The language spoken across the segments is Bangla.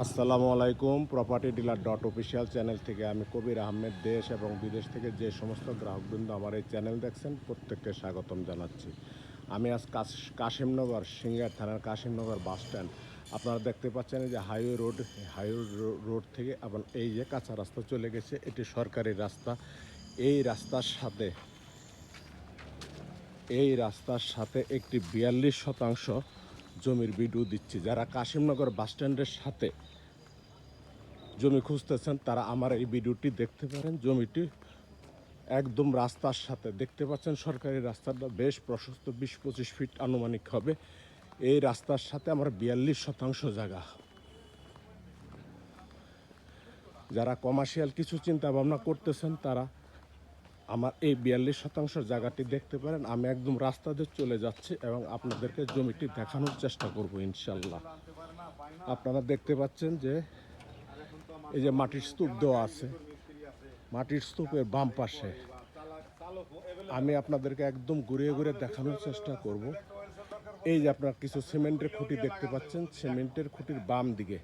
আসসালামু আলাইকুম। Property dealer dot official channel থেকে আমি কবির আহমেদ দেশ এবং বিদেশ থেকে যে সমস্ত গ্রাহকবৃন্দ আমার এই চ্যানেল দেখছেন প্রত্যেককে স্বাগতম জানাচ্ছি। আমি আজ কাশিমনগর সিঙ্গার থানার কাশিমনগর বাস স্ট্যান্ড আপনারা দেখতে পাচ্ছেন যে হাইওয়ে রোড থেকে এবং এই যে কাঁচা রাস্তা চলে গেছে, এটি সরকারি রাস্তা। এই রাস্তার সাথে একটি 42% জমির ভিডিও দিচ্ছি। যারা কাশিমনগর বাস স্ট্যান্ডের সাথে জমি খুঁজতেছেন তারা আমার এই ভিডিওটি দেখতে পারেন। জমিটি একদম রাস্তার সাথে দেখতে পাচ্ছেন, সরকারি রাস্তাটা বেশ প্রশস্ত, 20-25 ফিট আনুমানিক হবে। এই রাস্তার সাথে আমার 42% জায়গা। যারা কমার্শিয়াল কিছু চিন্তা ভাবনা করতেছেন তারা আমার এই 42% জায়গাটি দেখতে পারেন। আমি একদম রাস্তা দিয়ে চলে যাচ্ছি এবং আপনাদেরকে জমিটি দেখানোর চেষ্টা করব ইনশাল্লাহ। আপনারা দেখতে পাচ্ছেন যে এই যে মাটির স্তূপ দেওয়া আছে, মাটির স্তূপের বাম পাশে আমি আপনাদেরকে একদম ঘুরিয়ে ঘুরিয়ে দেখানোর চেষ্টা করব। এই যে আপনারা কিছু সিমেন্টের খুঁটি দেখতে পাচ্ছেন, সিমেন্টের খুঁটির বাম দিকে,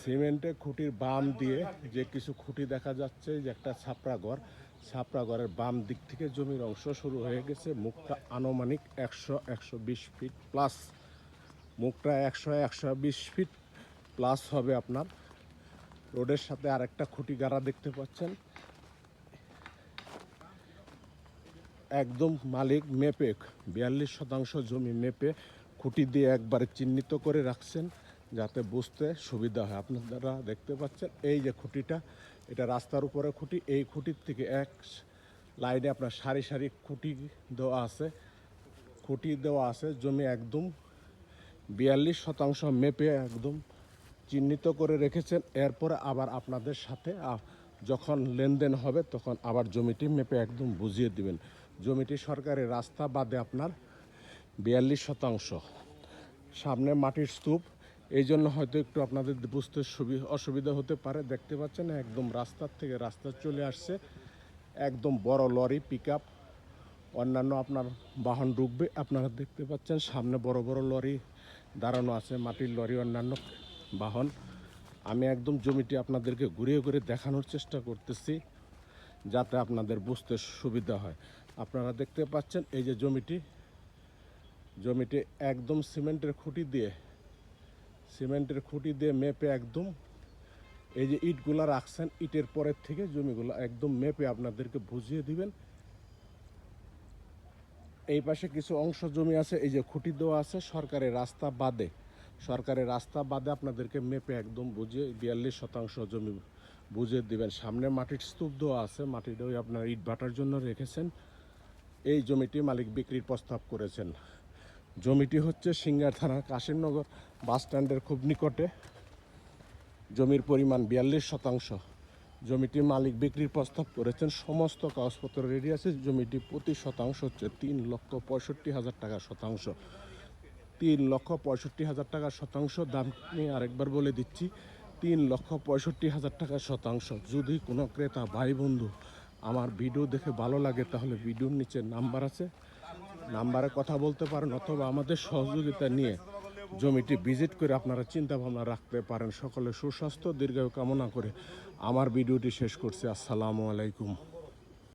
সিমেন্টের খুঁটির বাম দিয়ে যে কিছু খুঁটি দেখা যাচ্ছে, যে একটা ছাপড়া ঘরের বাম দিক থেকে জমির অংশ শুরু হয়ে গেছে। মুখটা আনুমানিক 100-120 ফিট প্লাস, মুখটা 100-120 ফিট প্লাস হবে। আপনার রোডের সাথে আরেকটা খুঁটি গাড়া দেখতে পাচ্ছেন। একদম মালিক মেপে 42% জমি মেপে খুঁটি দিয়ে একবারে চিহ্নিত করে রাখছেন যাতে বুঝতে সুবিধা হয়। আপনারা দেখতে পাচ্ছেন এই যে খুঁটিটা, এটা রাস্তার উপরে খুঁটি। এই খুঁটির থেকে এক লাইনে আপনার সারি সারি খুঁটি দেওয়া আছে। জমি একদম 42% মেপে একদম চিহ্নিত করে রেখেছেন। এরপরে আবার আপনাদের সাথে যখন লেনদেন হবে তখন আবার জমিটি মেপে একদম বুঝিয়ে দিবেন। জমিটি সরকারি রাস্তা বাদে আপনার 42%। সামনে মাটির স্তূপ, এই জন্য হয়তো একটু আপনাদের বুঝতে অসুবিধা হতে পারে। দেখতে পাচ্ছেন একদম রাস্তার থেকে রাস্তা চলে আসছে। একদম বড় লরি, পিক আপ, অন্যান্য আপনার বাহন ঢুকবে। আপনারা দেখতে পাচ্ছেন সামনে বড় বড় লরি দাঁড়ানো আছে, মাটির লরি, অন্যান্য বাহন। আমি একদম জমিটি আপনাদেরকে ঘুরিয়ে ঘুরে দেখানোর চেষ্টা করতেছি যাতে আপনাদের বুঝতে সুবিধা হয়। আপনারা দেখতে পাচ্ছেন এই যে জমিটি একদম সিমেন্টের খুঁটি দিয়ে মেপে একদম এই যে ইটগুলা রাখছেন, ইটের পরের থেকে জমিগুলো একদম মেপে আপনাদেরকে বুঝিয়ে দিবেন। এই পাশে কিছু অংশ জমি আছে, এই যে খুঁটি দেওয়া আছে সরকারি রাস্তা বাদে আপনাদেরকে মেপে একদম বুঝিয়ে 42% জমি বুঝিয়ে দিবেন। সামনে মাটির স্তূপ দেওয়া আছে, মাটিটাই আপনার ইট ভাটার জন্য রেখেছেন। এই জমিটি মালিক বিক্রির প্রস্তাব করেছেন। জমিটি হচ্ছে সিঙ্গার থানার কাশিমনগর বাস স্ট্যান্ডের খুব নিকটে। জমির পরিমাণ 42%। জমিটির মালিক বিক্রির প্রস্তাব করেছেন, সমস্ত কাগজপত্র রেডি আছে। জমিটি প্রতি শতাংশ হচ্ছে 3,65,000 টাকা শতাংশ। 3,65,000 টাকা শতাংশ দাম নিয়ে আরেকবার বলে দিচ্ছি, 3,65,000 টাকা শতাংশ। যদি কোনো ক্রেতা ভাই বন্ধু আমার ভিডিও দেখে ভালো লাগে তাহলে ভিডিওর নিচে নাম্বার আছে, নাম্বারে কথা বলতে পারেন, অথবা আমাদের সহযোগিতা নিয়ে জমিটি ভিজিট করে আপনারা চিন্তা ভাবনা রাখতে পারেন। সকলে সুস্বাস্থ্য দীর্ঘায়ু কামনা করে আমার ভিডিওটি শেষ করছি। আসসালামু আলাইকুম।